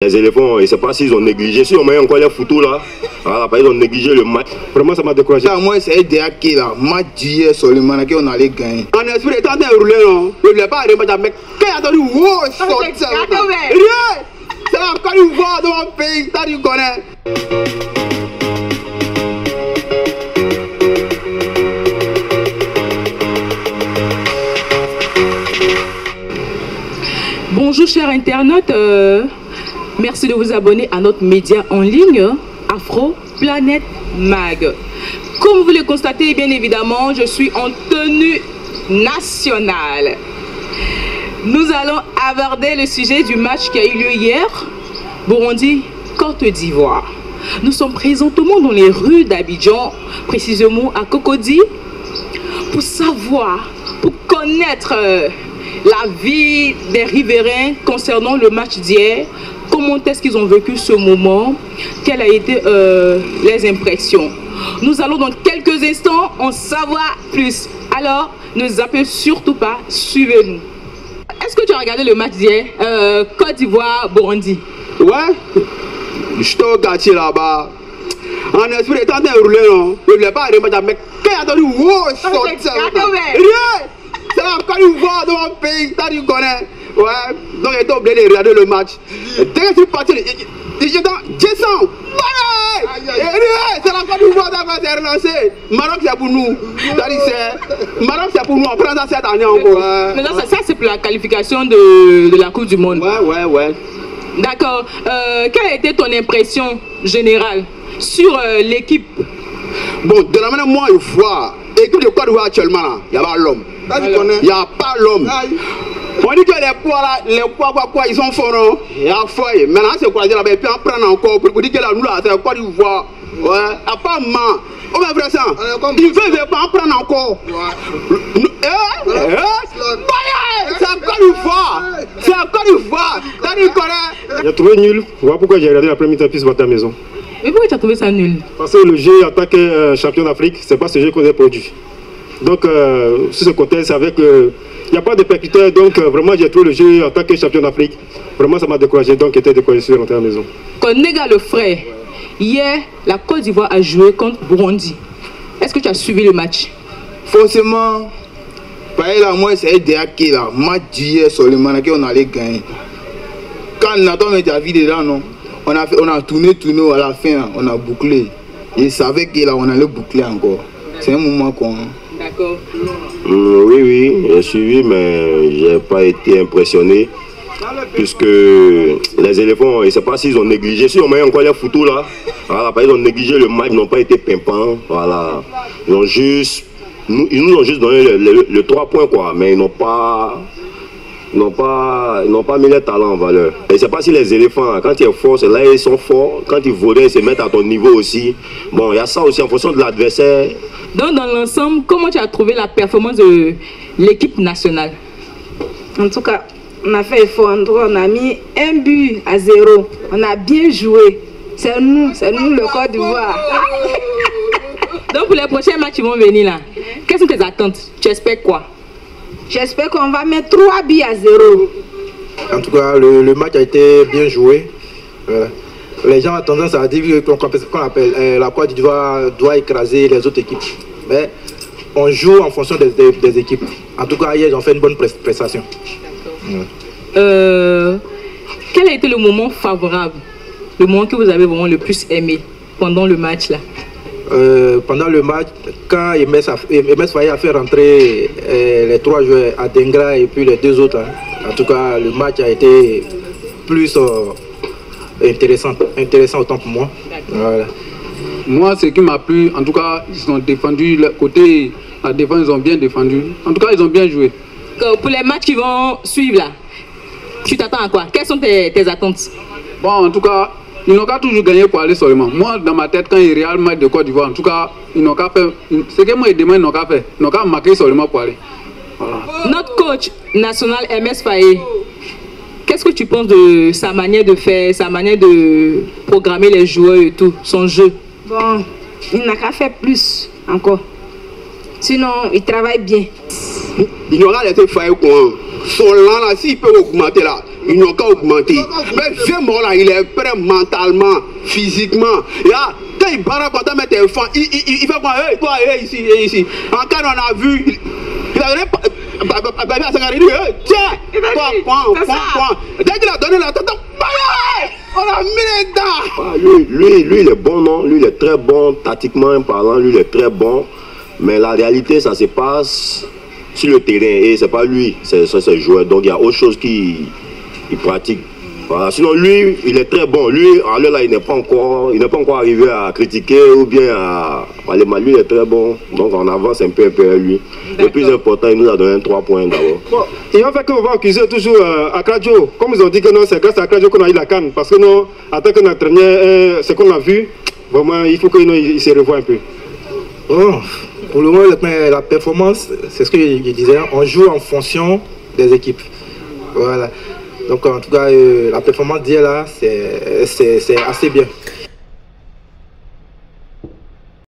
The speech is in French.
Les éléphants, je ne sais pas s'ils ont négligé. Si on met encore les photos là, voilà, ils ont négligé le match. Vraiment, ça m'a découragé. Moi, c'est DA qui là, match d'hier seulement, qu'on allait gagner. En esprit, étant de rouler, non, je ne voulais pas arriver, mais quand il a entendu, wow, c'est rien! C'est encore une fois dans mon pays, t'as dû connaître. Bonjour chers internautes, merci de vous abonner à notre média en ligne Afro Planète Mag. Comme vous le constatez, bien évidemment, je suis en tenue nationale. Nous allons aborder le sujet du match qui a eu lieu hier, Burundi-Côte d'Ivoire. Nous sommes présentement dans les rues d'Abidjan, précisément à Cocody, pour savoir, pour connaître la vie des riverains concernant le match d'hier. Comment est-ce qu'ils ont vécu ce moment? Quelles ont été les impressions? Nous allons dans quelques instants en savoir plus. Alors, ne zappez surtout pas, suivez-nous. Est-ce que tu as regardé le match d'hier, Côte d'Ivoire-Burundi? Ouais, j'étais au quartier là-bas. En esprit, étant de rouler, non, je ne voulais pas arriver, mais quand il a entendu, wow, c'est rien! C'est encore une fois dans mon pays, t'as dû connaître. Ouais, donc j'étais obligé de regarder le match. Dès que je suis parti, j'étais dans Jason. C'est encore une fois qu'on s'est relancé. Maroc, c'est pour nous. Maroc, c'est pour nous. On prend ça cette année encore. Mais non, ça c'est pour la qualification de la Coupe du Monde. Ouais. D'accord. Quelle a été ton impression générale sur l'équipe? Bon, de la manière moi, je vois, l'équipe de Côte d'Ivoire actuellement, il n'y a pas l'homme. Il n'y a pas l'homme. On dit que les poids, ils sont forts. Il y a feuille. Maintenant, c'est quoi dire là, et puis on prend encore pour dire que là, nous, là, c'est Côte d'Ivoire. Ouais, il n'y a pas man. Oh, mais vrai ça. Il ne veut pas en prendre encore. C'est Côte d'Ivoire. C'est Côte d'Ivoire. T'as dit quoi? J'ai trouvé nul. Voilà pourquoi j'ai regardé la première mi-temps puis à la maison. Mais pourquoi tu as trouvé ça nul? Parce que le jeu en tant que champion d'Afrique, c'est pas ce jeu qu'on a produit. Donc, sur ce côté, c'est avec. Il n'y a pas de percuteur, donc vraiment, j'ai trouvé le jeu en tant que champion d'Afrique. Vraiment, ça m'a découragé, donc j'étais découragé sur rentrer à la maison. Quand Nega le frère, hier, la Côte d'Ivoire a joué contre Burundi. Est-ce que tu as suivi le match? Forcément, là, moi, c'est DA qui là, match d'hier seulement, qu'on allait gagner. Quand Nathan était à vie dedans, non, on a tourné à la fin, on a bouclé. Il savait qu'il on allait boucler encore. C'est un moment qu'on. D'accord. Oui, j'ai suivi, mais je n'ai pas été impressionné. Puisque les éléphants, je ne sais pas s'ils ont négligé. Si on met encore les photos là, voilà, ils ont négligé le match, ils n'ont pas été pimpants. Voilà. Ils nous ont juste donné le 3 points, quoi, mais ils n'ont pas mis les talents en valeur. Et je ne sais pas si les éléphants, quand ils sont forts, c'est là ils sont forts. Quand ils volaient, ils se mettent à ton niveau aussi. Bon, il y a ça aussi en fonction de l'adversaire. Donc, dans l'ensemble, comment tu as trouvé la performance de l'équipe nationale? En tout cas, on a fait effort. On a mis 1-0. On a bien joué. C'est nous le Côte d'Ivoire. Donc, pour les prochains matchs qui vont venir là, quelles sont tes attentes? Tu espères quoi? J'espère qu'on va mettre 3-0. En tout cas, le match a été bien joué. Les gens ont tendance à dire qu'on appelle la Côte d'Ivoire doit écraser les autres équipes. Mais on joue en fonction des équipes. En tout cas, hier, ils ont fait une bonne prestation. Quel a été le moment favorable, le moment que vous avez vraiment le plus aimé pendant le match là? Pendant le match, quand Emes Faye a fait rentrer les 3 joueurs, Adengra et puis les 2 autres, en tout cas, le match a été plus intéressant autant pour moi. Voilà. Moi, ce qui m'a plu, en tout cas, ils ont défendu, le côté, la défense, ils ont bien défendu. En tout cas, ils ont bien joué. Pour les matchs qui vont suivre là, tu t'attends à quoi? Quelles sont tes attentes? Bon, en tout cas, ils n'ont qu'à toujours gagner pour aller seulement. Moi, dans ma tête, quand il y a le match de Côte d'Ivoire, en tout cas, ils n'ont qu'à faire. Ce que moi, ils n'ont qu'à faire. Ils n'ont qu'à marquer seulement pour aller. Voilà. Notre coach national, Emes Faye, qu'est-ce que tu penses de sa manière de faire, sa manière de programmer les joueurs et tout, son jeu? Bon, il n'a qu'à faire plus encore. Sinon, il travaille bien. Il aura laissé faire quoi? Son là, s'il peut augmenter là, ils n'ont qu'à augmenter. Mais vraiment là, il est prêt mentalement, physiquement. Et là, quand il barre quand on met tes enfants, il fait quoi? Hey, toi, hey, ici, hey, ici. En cas on a vu, il a donné à Sangari, tiens, toi, point. Dès qu'il a donné la tête, on a mis les dents. Lui, il est bon, non? Lui, il est très bon, tactiquement parlant, lui, il est très bon. Mais la réalité, ça se passe sur le terrain. Et c'est pas lui, c'est ce joueur. Donc, il y a autre chose qu'il pratique. Voilà. Sinon, lui, il est très bon. Lui, en là, il n'est pas encore arrivé à critiquer ou bien à parler mal. Lui, il est très bon. Donc, on avance un peu lui. Le plus important, il nous a donné 3 points d'abord. Bon, et en fait, qu'on va accuser toujours Akradio. Comme ils ont dit que non, c'est grâce à Akradio qu'on a eu la canne. Parce que non, en tant que notre entraîneur, ce qu'on a vu, vraiment, il faut qu'il se revoie un peu. Oh, pour le moment, la performance, c'est ce que je disais, on joue en fonction des équipes. Voilà. Donc en tout cas, la performance d'hier là, c'est assez bien.